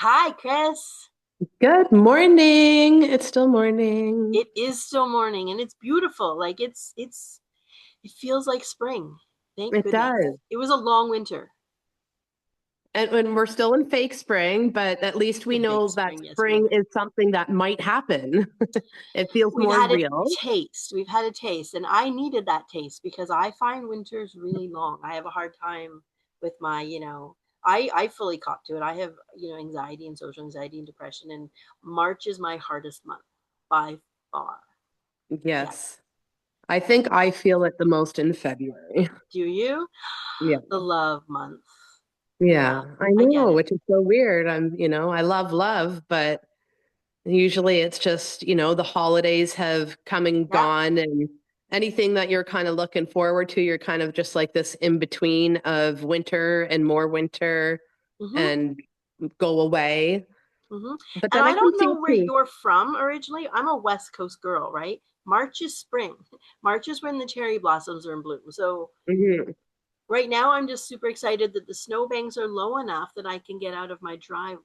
Hi, Chris. Good morning. It's still morning. It is still morning and it's beautiful. It feels like spring. Thank It goodness. does. It was a long winter. And when we're still in fake spring, but at least we The fake know that spring, yes, we spring are. is something that might happen. It feels We've more had a real. taste. We've had a taste, and I needed that taste because I find winters really long. I have a hard time with I fully cop to it. I have, anxiety and social anxiety and depression, and March is my hardest month by far. Yeah. Yes. I think I feel it the most in February. Do you? Yeah. The love month. Yeah, Yeah, I I get know, it. which is so weird. I love love, but usually it's just, the holidays have come and Yeah. gone, and anything that you're kind of looking forward to, you're kind of just like this in between of winter and more winter hmm and go away. hmm But And then I I can don't see know where too. you're from originally. I'm a West Coast girl, right? March is spring. March is when the cherry blossoms are in bloom. So Mhm. right now, I'm just super excited that the snowbanks are low enough that I can get out of my driveway.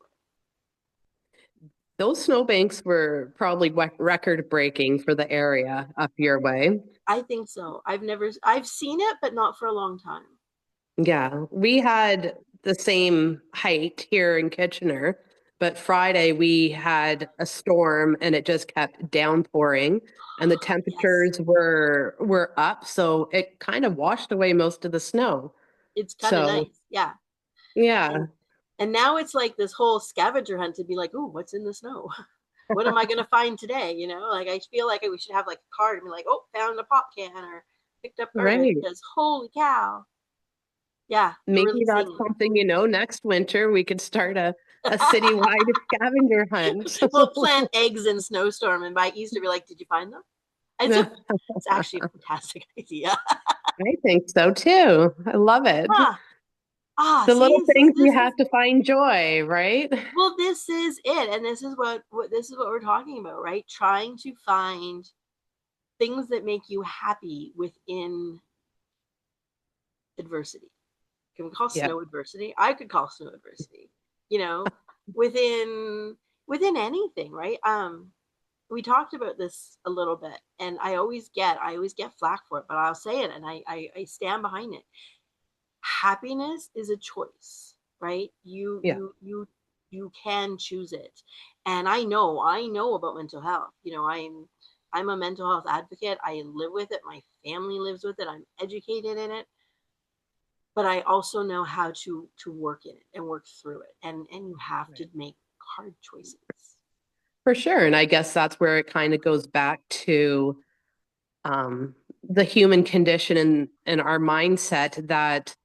Those snowbanks were probably record breaking for the area up your way. I think so. I've seen it, but not for a long time. Yeah, we had the same height here in Kitchener, but Friday we had a storm and it just kept downpouring and the Yes, temperatures were up, so it kind of washed away most of the snow. it's kind of So, nice. Yeah, yeah, and and now it's like this whole scavenger hunt to be like, ooh, what's in the snow? What am I going to find today? Like I feel like we should have like a card and be like, oh, found a pop can or picked up garbage right. because holy cow. Yeah, we're really Maybe that's seeing something, next winter we could start a it. citywide scavenger hunt. We'll plant eggs in snowstorm and by Easter be like, did you find them? It's actually a fantastic idea. I think so too. I love it. Huh. The See, little things you have to find joy, right? this is it. And this is what we're talking about, right? Trying to find things that make you happy within adversity. Can we call Yeah. snow adversity? I could call snow adversity, you know, within within anything, right? We talked about this a little bit, and I always get flack for it, but I'll say it, and I stand behind it. Happiness is a choice, right? Yeah. You can choose it, and I know about mental health. I'm a mental health advocate. I live with it. My family lives with it. I'm educated in it, but I also know how to work in it and work through it. And you have to Right. make hard choices. For sure. And I guess that's where it kind of goes back to the human condition and our mindset that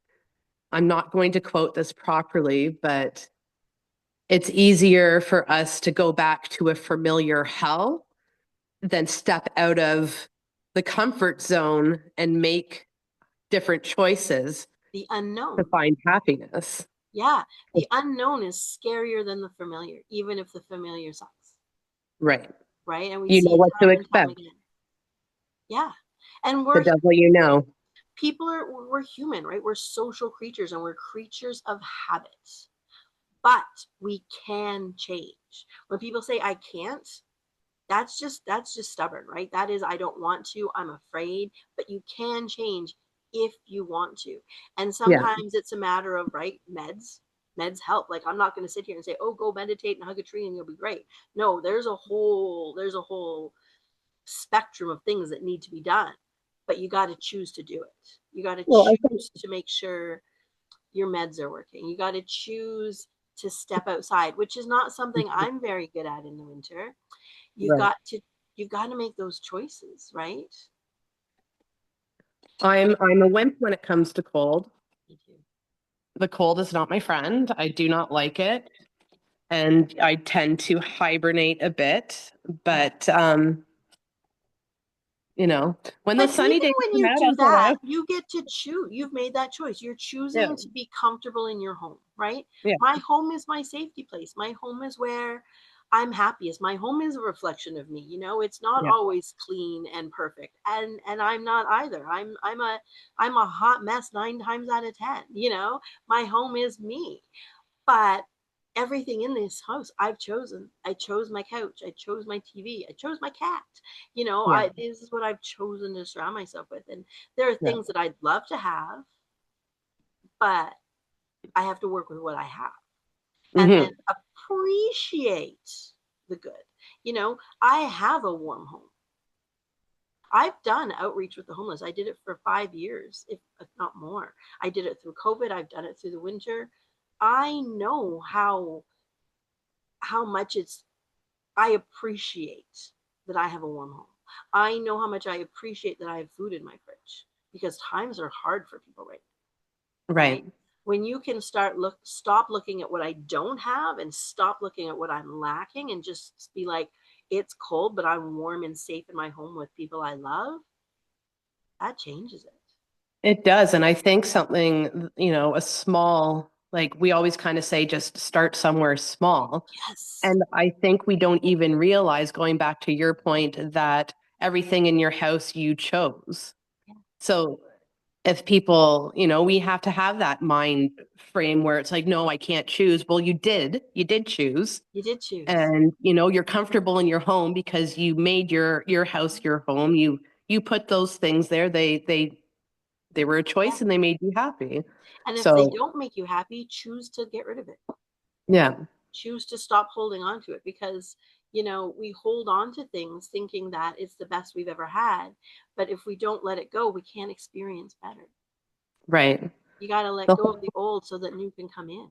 I'm not going to quote this properly, but it's easier for us to go back to a familiar hell than step out of the comfort zone and make different choices The to unknown. find happiness. Yeah, the unknown is scarier than the familiar, even if the familiar sucks, Right. right? And we You see know it what to time and time expect. again. Yeah. And The devil you know. we're human, right? We're social creatures and we're creatures of habit. But we can change. When people say I can't, that's just stubborn, right? That is I don't want to, I'm afraid, but you can change if you want to. And Yeah. sometimes it's a matter of, right, meds help. Like I'm not going to sit here and say, oh, go meditate and hug a tree and you'll be great. No, there's a whole spectrum of things that need to be done, but you got to choose to do it. You got to Well, I think, choose to make sure your meds are working. You got to choose to step outside, which is not something I'm very good at in the winter. you've right. got to you've got to make those choices, right? I'm a wimp when it comes to cold. Me too. The cold is not my friend. I do not like it. And I tend to hibernate a bit. But when the But sunny even days when come you out, do I'll go that, out. you get to choose. You've made that choice. You're Yeah. choosing to be comfortable in your home, right? Yeah. My home is my safety place. My home is where I'm happiest. My home is a reflection of me. It's not Yeah. always clean and perfect. And I'm not either. I'm a hot mess 9 times out of 10. My home is me. But everything in this house I've chosen. I chose my couch, I chose my TV, I chose my cat. Yeah. This is what I've chosen to surround myself with. And there are Yeah. things that I'd love to have, but I have to work with what I have and then Hmm. appreciate the good. I have a warm home. I've done outreach with the homeless. I did it for 5 years, if not more. I did it through COVID. I've done it through the winter. I know how much I appreciate that I have a warm home. I know how much I appreciate that I have food in my fridge because times are hard for people right now, right? Right. When you can stop looking at what I don't have and stop looking at what I'm lacking and just be like, it's cold, but I'm warm and safe in my home with people I love, that changes it. It does. And I think something, a small, like we always kind of say, just start somewhere small. Yes. And I think we don't even realize, going back to your point, that everything in your house you chose. Yeah. So if people, we have to have that mind frame where it's like, no, I can't choose. Well, you did choose. You did choose. And you're comfortable in your home because you made your house your home. You put those things there. They were a Yeah. choice and they made you happy. And if they So don't make you happy, choose to get rid of it. yeah, Choose to stop holding on to it because, we hold on to things thinking that it's the best we've ever had. But if we don't let it go, we can't experience better. right. You got to let So go of the old so that new can come in,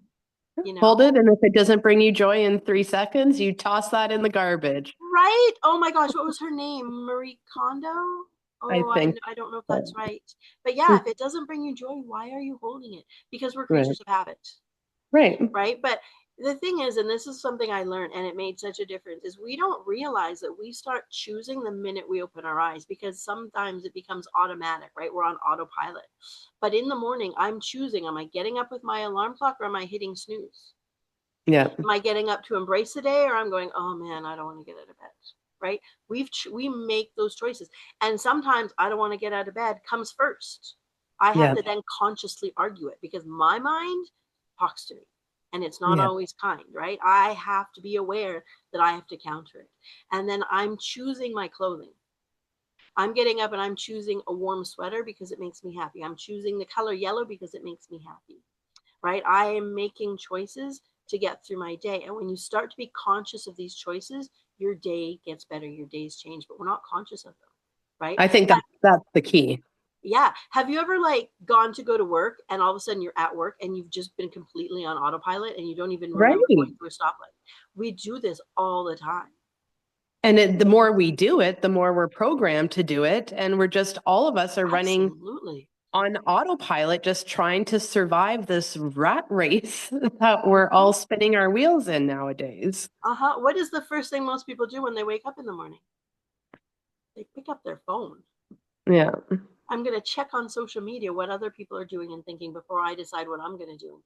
you hold know? it, and if it doesn't bring you joy in 3 seconds, you toss that in the garbage. Right? Oh my gosh, what was her name? Marie Kondo? I Oh, think. I don't know if uh, that's right. But yeah, if it doesn't bring you joy, why are you holding it? Because we're Right. creatures of habit. Right. Right? But the thing is, and this is something I learned and it made such a difference, is we don't realize that we start choosing the minute we open our eyes because sometimes it becomes automatic, right? We're on autopilot. But in the morning, I'm choosing, am I getting up with my alarm clock or am I hitting snooze? Yeah. Am I getting up to embrace the day or I'm going, oh man, I don't want to get out of bed? Right? We make those choices. And sometimes I don't want to get out of bed comes first. I have Yeah. to then consciously argue it because my mind talks to me and it's not Yeah. always kind, right? I have to be aware that I have to counter it. And then I'm choosing my clothing. I'm getting up and I'm choosing a warm sweater because it makes me happy. I'm choosing the color yellow because it makes me happy, right? I am making choices to get through my day. And when you start to be conscious of these choices, your day gets better, your days change, but we're not conscious of them, right? I think that's the key. Yeah. Have you ever like gone to go to work and all of a sudden you're at work and you've just been completely on autopilot and you don't even remember going Right. through a stoplight? We do this all the time. And the more we do it, the more we're programmed to do it. And we're just, all of us are running Absolutely. on autopilot, just trying to survive this rat race that we're Uh-huh. all spinning our wheels in nowadays. Uh-huh. What is the first thing most people do when they wake up in the morning? They pick up their phone. Yeah. I'm going to check on social media what other people are doing and thinking before I decide what I'm going to do.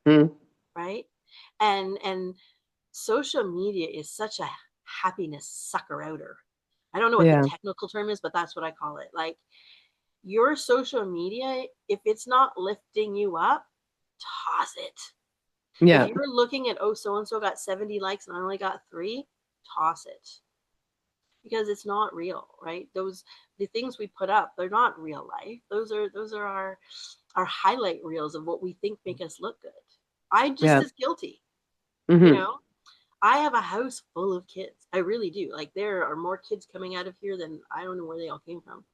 Mm. Right? And social media is such a happiness sucker outer. I don't know what the Yeah. technical term is, but that's what I call it. Like your social media, if it's not lifting you up, toss it. If Yeah. you're looking at, oh, so and so got 70 likes and I only got 3, toss it. Because it's not real, right? The things we put up, they're not real life. Those are our highlight reels of what we think make us look good. I just Yeah. as guilty, you Hmm. know. I have a house full of kids. I really do. Like there are more kids coming out of here than I don't know where they all came from.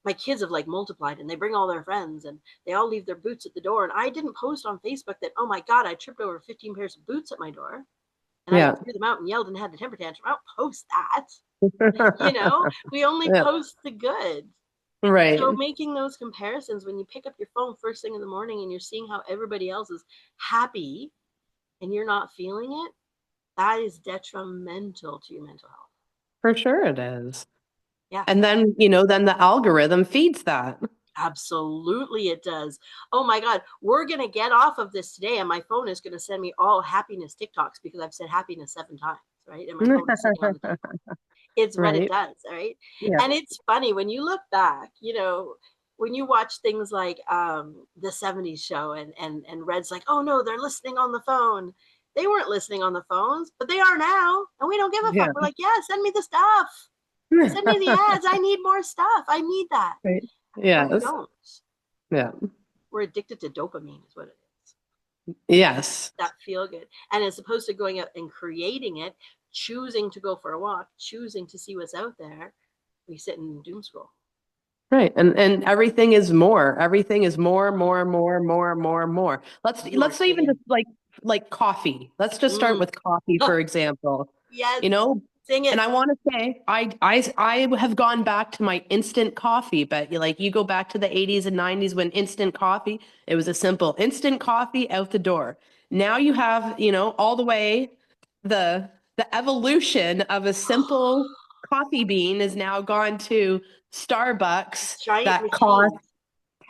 My kids have like multiplied and they bring all their friends and they all leave their boots at the door. And I didn't post on Facebook that, oh my God, I tripped over 15 pairs of boots at my door and I Yeah. threw them out and yelled and had a temper tantrum. I don't post that. We only Yeah. post the good. So Right. making those comparisons when you pick up your phone first thing in the morning and you're seeing how everybody else is happy and you're not feeling it, that is detrimental to your mental health. For sure it is. Yeah, And then, then the algorithm feeds that. absolutely it does. Oh my God, we're going to get off of this today and my phone is going to send me all happiness TikToks because I've said happiness 7 times, right? And my phone is sitting on the table. It's what it Right. does, right? Yeah. And it's funny when you look back, when you watch things like the 70s show and Red's like, oh no, they're listening on the phone. They weren't listening on the phones, but they are now, and we don't give a fuck. Yeah. We're like, yeah, send me the stuff. Send me the ads. I need more stuff. I need that. Right. But we Yes. don't. Yeah. We're addicted to dopamine, is what it is. Yes. That feel good. And as opposed to going out and creating it, choosing to go for a walk, choosing to see what's out there, we sit and doom scroll. Right. And everything is more. Everything is more, more, more, more, more, more. You are Let's even kidding. just like coffee. Let's just start Mm. with coffee, for example. Yes. You know, Sing and it. I want to say I have gone back to my instant coffee, but you go back to the 80s and 90s when instant coffee, it was a simple instant coffee out the door. Now you have, all the way the the evolution of a simple coffee bean is now gone to Starbucks Giant that cost machines.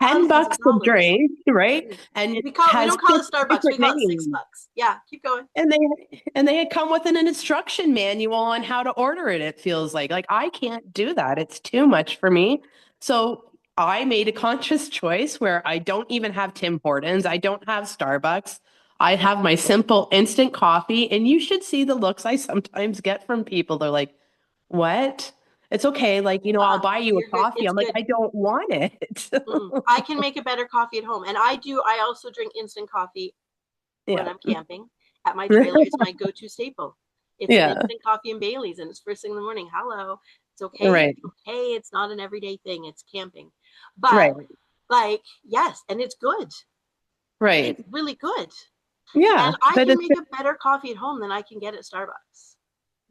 10 Thousands of bucks a dollars. drink, right? And it We has don't call it 50 Starbucks. We different call it six names. bucks. Yeah, keep going. And they had come with an instruction manual on how to order it, it feels like I can't do that. It's too much for me. So I made a conscious choice where I don't even have Tim Hortons. I don't have Starbucks. I have my simple instant coffee, and you should see the looks I sometimes get from people. They're like, "What? It's okay. I'll buy you a You're good. coffee." It's I'm like, good. "I don't want it." Mm-mm. I can make a better coffee at home, and I do. I also drink instant coffee when Yeah. I'm camping at my trailer. It's my go-to staple. It's an Yeah. instant coffee and Bailey's, and it's first thing in the morning. Hello, it's okay. Right. It's okay. It's not an everyday thing. It's camping, but Right. like yes, and it's good. It's Right. really good, and Yeah. I But can it's make a better coffee at home than I can get at Starbucks.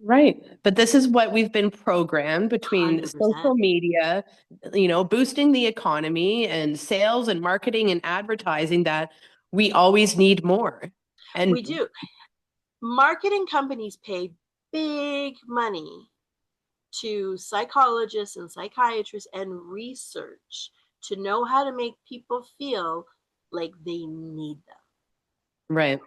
right. But this is what we've been programmed between 100%. social media, boosting the economy and sales and marketing and advertising that we always need more. We And do. Marketing companies pay big money to psychologists and psychiatrists and research to know how to make people feel like they need them. right.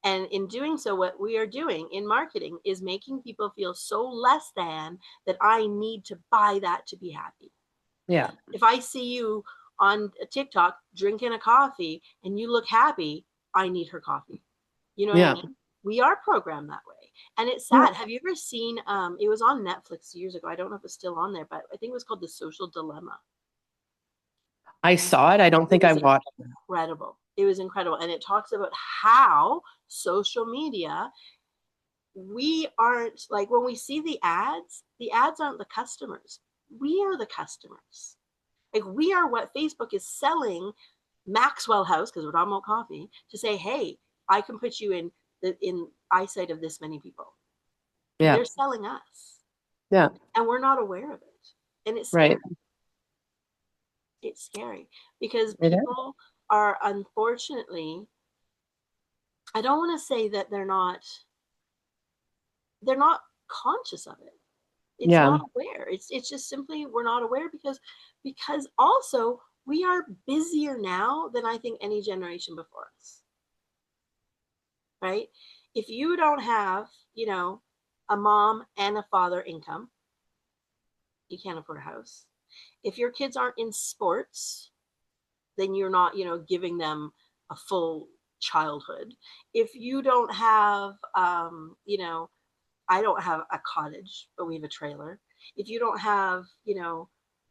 And in doing so, what we are doing in marketing is making people feel so less than that I need to buy that to be happy. Yeah. If I see you on TikTok drinking a coffee and you look happy, I need her coffee. You know what I Yeah. mean? We are programmed that way. And it's Yeah. sad. Have you ever seen it was on Netflix years ago. I don't know if it's still on there, but I think it was called The Social Dilemma. I saw it. I don't It think I was watched it. incredible. It was incredible. And it talks about how social media, we aren't like when we see the ads aren't the customers. We are the customers. Like we are what Facebook is selling Maxwell House, because we're talking about coffee, to say, hey, I can put you in the in eyesight of this many people. Yeah. They're selling us. Yeah. And we're not aware of it. And it's scary. Right. It's scary because It is. people are unfortunately, I don't want to say that they're not conscious of it. It's Yeah. not aware. It's just simply we're not aware because also we are busier now than I think any generation before us. Right? If you don't have, a mom and a father income, you can't afford a house. If your kids aren't in sports, then you're not, giving them a full childhood. If you don't have, I don't have a cottage, but we have a trailer. If you don't have,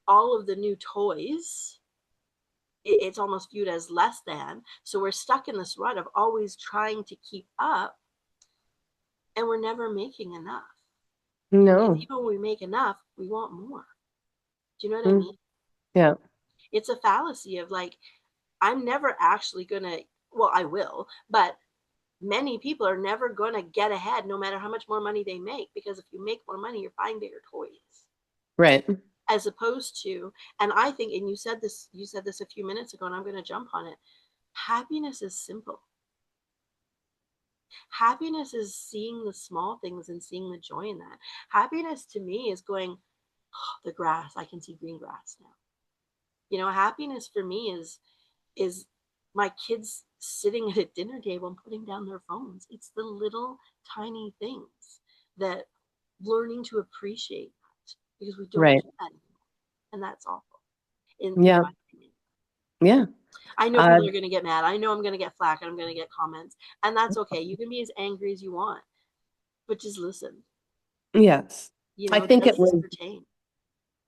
all of the new toys, it's almost viewed as less than. So we're stuck in this rut of always trying to keep up, and we're never making enough. And No. even when we make enough, we want more. Do you know what I Mm. mean? Yeah. It's a fallacy of like, I'm never actually going to, well, I will, but many people are never going to get ahead no matter how much more money they make, because if you make more money, you're buying bigger toys. Right. As opposed to, and I think, and you said this a few minutes ago, and I'm going to jump on it. Happiness is simple. Happiness is seeing the small things and seeing the joy in that. Happiness to me is going, oh, the grass, I can see green grass now. Happiness for me is my kids sitting at a dinner table and putting down their phones. It's the little tiny things that learning to appreciate that, because we don't Right. do that anymore. And that's awful. in Yeah. my opinion. Yeah. I know Uh, people are going to get mad. I know I'm going to get flack and I'm going to get comments. And that's okay. You can be as angry as you want, but just listen. yes. I think it Does this was, pertain?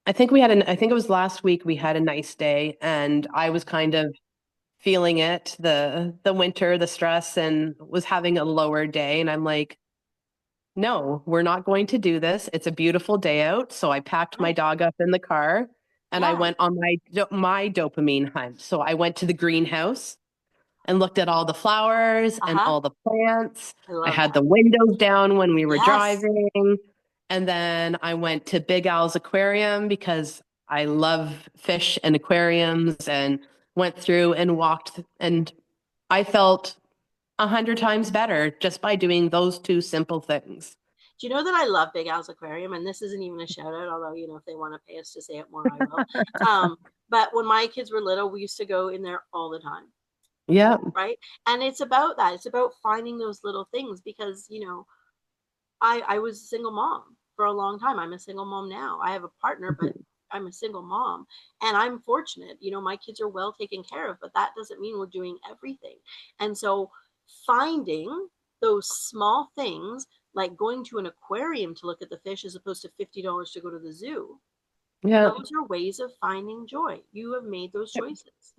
I think it was last week we had a nice day and I was kind of feeling it, the winter, the stress, and was having a lower day. And I'm like, no, we're not going to do this. It's a beautiful day out. So I packed my Right. dog up in the car and I Yeah. went on my dopamine hunt. So I went to the greenhouse and looked at all the flowers Uh and huh. all the plants. I I love had that. the windows down when we were Yes. driving. And then I went to Big Al's aquarium because I love fish and aquariums and went through and walked and I felt 100 times better just by doing those two simple things. Do you know that I love Big Al's Aquarium? And this isn't even a shout out, although, if they want to pay us to say it more, I will. Um, but when my kids were little, we used to go in there all the time, Yeah. right? And it's about that. It's about finding those little things because, I was a single mom for a long time. I'm a single mom now. I have a partner, but Mhm. I'm a single mom. And I'm fortunate. My kids are well taken care of, but that doesn't mean we're doing everything. And so finding those small things like going to an aquarium to look at the fish as opposed to $50 to go to the zoo, Yeah. those are ways of finding joy. You have made those choices.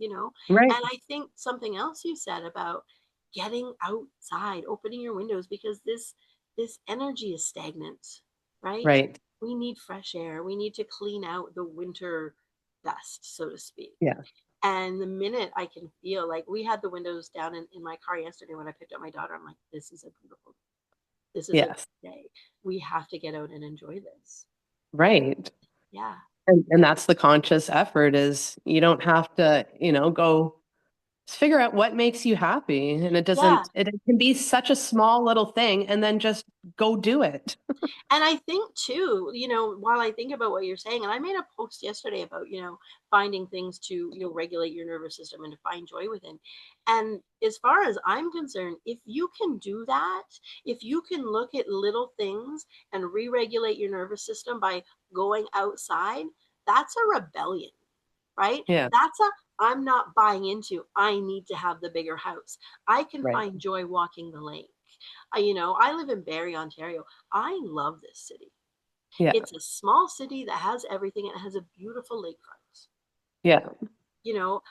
Right. And I think something else you said about getting outside, opening your windows because this energy is stagnant, right? Right. We need fresh air. We need to clean out the winter dust, so to speak. Yeah. And the minute I can feel like we had the windows down in my car yesterday when I picked up my daughter, I'm like, this is a Yes. good day. We have to get out and enjoy this. Right. Yeah. And that's the conscious effort is you don't have to, go figure out what makes you happy. And Yeah. it can be such a small little thing and then just go do it. And I think too, while I think about what you're saying, and I made a post yesterday about, finding things to, regulate your nervous system and to find joy within. And as far as I'm concerned, if you can do that, if you can look at little things and re-regulate your nervous system by going outside, that's a rebellion, right? Yeah. That's a I'm not buying into, I need to have the bigger house. I can Right. find joy walking the lake. I live in Barrie, Ontario. I love this city. Yeah. It's a small city that has everything. It has a beautiful lakefront. Yeah. You know,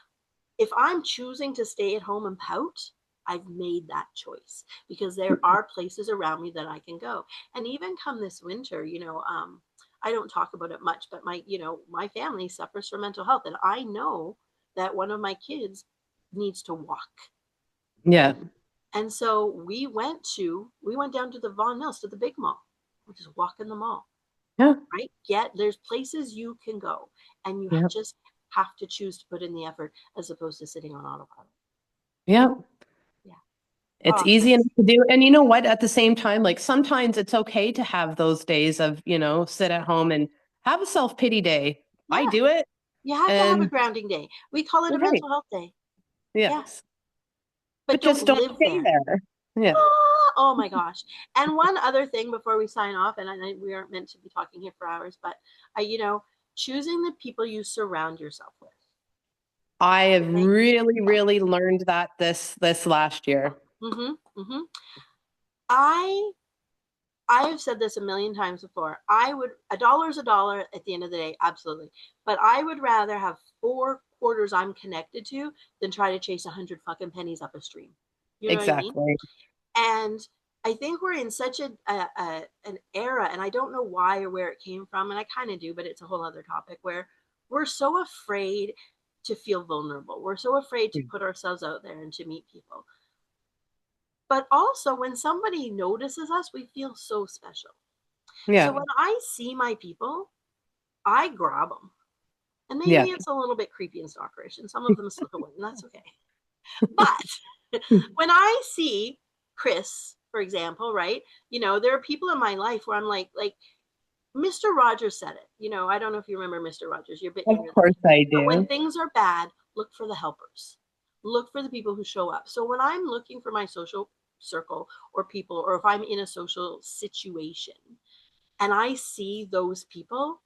if I'm choosing to stay at home and pout, I've made that choice because there are places around me that I can go. And even come this winter, I don't talk about it much, but my family suffers from mental health. And I know that one of my kids needs to walk. Yeah. And so we went down to the Vaughan Mills to the big mall. We just walk in the mall, Yeah. right? There's places you can go, and you Yeah. just have to choose to put in the effort as opposed to sitting on autopilot. Yeah. Yeah. It's Oh, easy enough Chris. to do. And you know what? At the same time, like sometimes it's okay to have those days of, sit at home and have a self-pity day. I Yeah, do it. you have to have a And grounding day. We call it a right. mental health day. Yeah, Yes. but But don't just don't live stay there. there. Yeah. Oh my gosh. And one other thing before we sign off, and we aren't meant to be talking here for hours, but choosing the people you surround yourself with. I have Okay. really, really learned that this last year. Mm-hmm. Mm-hmm. I I have said this a million times before. I would a dollar is a dollar at the end of the day, absolutely. But I would rather have four quarters I'm connected to than try to chase 100 fucking pennies up a stream. You know what I mean? Exactly. And I think we're in such an era, and I don't know why or where it came from, and I kind of do, but it's a whole other topic where we're so afraid to feel vulnerable. We're so afraid to put ourselves out there and to meet people. But also, when somebody notices us, we feel so special. So Yeah. when I see my people, I grab them. And maybe Yeah. it's a little bit creepy and stalkerish, and some of them slip away, and that's okay. But when I see Chris, for example, right? There are people in my life where I'm like Mr. Rogers said it. I don't know if you remember Mr. Rogers. You're a bit Of younger than course me. I But when do. things are bad, look for the helpers. Look for the people who show up. So when I'm looking for my social circle or people, or if I'm in a social situation and I see those people,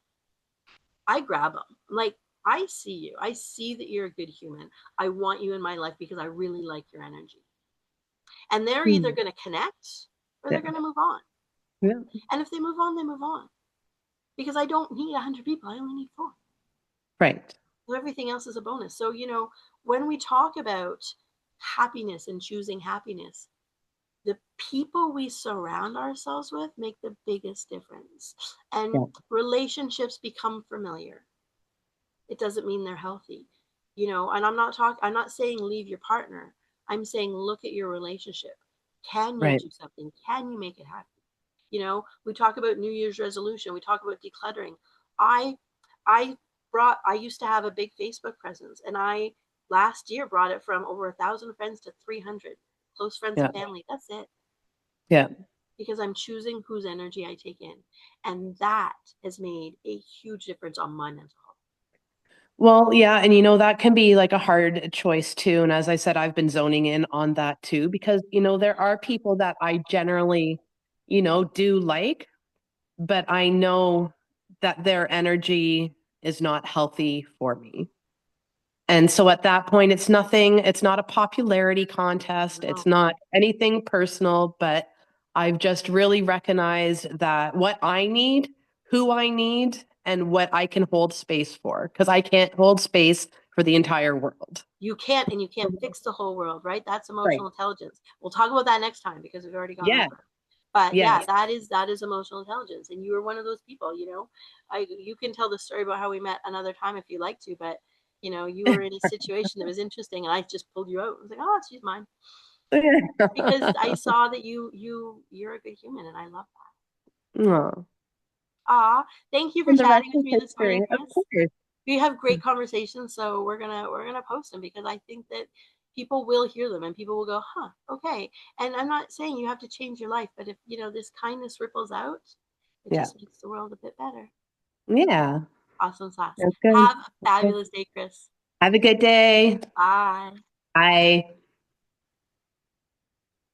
I grab them. Like, I see you. I see that you're a good human. I want you in my life because I really like your energy. And they're either Mm. going to connect or they're Yeah. going to move on. Yeah. And if they move on, they move on. Because I don't need 100 people, I only need four. Right. So everything else is a bonus. So, when we talk about happiness and choosing happiness, the people we surround ourselves with make the biggest difference. And Yeah. relationships become familiar. It doesn't mean they're healthy. And I'm not saying leave your partner. I'm saying look at your relationship. Can you Right. do something? Can you make it happen? We talk about New Year's resolution, we talk about decluttering. I i brought i used to have a big Facebook presence, and I last year brought it from over 1,000 friends to 300 close friends Yeah. and family. That's it. Yeah. Because I'm choosing whose energy I take in, and that has made a huge difference on my mental health. Well, yeah, and that can be like a hard choice too. And as I said, I've been zoning in on that too, because there are people that I generally, do like, but I know that their energy is not healthy for me. And so at that point, it's not a popularity contest. It's No, not anything personal, but I've just really recognized that what I need, who I need, and what I can hold space for, because I can't hold space for the entire world. you can't, and you can't fix the whole world, right? That's Right. emotional intelligence. We'll talk about that next time because we've already gone Yeah. over. But yeah, Yes. that is emotional intelligence, and you were one of those people. You can tell the story about how we met another time if you like to, but you were in a situation that was interesting, and I just pulled you out. I was like, oh, she's mine, because I saw that you're a good human, and I love that. Aw. Ah, thank you for And the rest chatting with is me this morning, history, of Chris. course. We have great conversations, so we're gonna post them because I think that people will hear them and people will go, huh, okay. And I'm not saying you have to change your life, but if this kindness ripples out, it Yeah. just makes the world a bit better. Yeah. Awesome sauce. That's good. Have a fabulous day, Chris. Have a good day. Bye. Bye.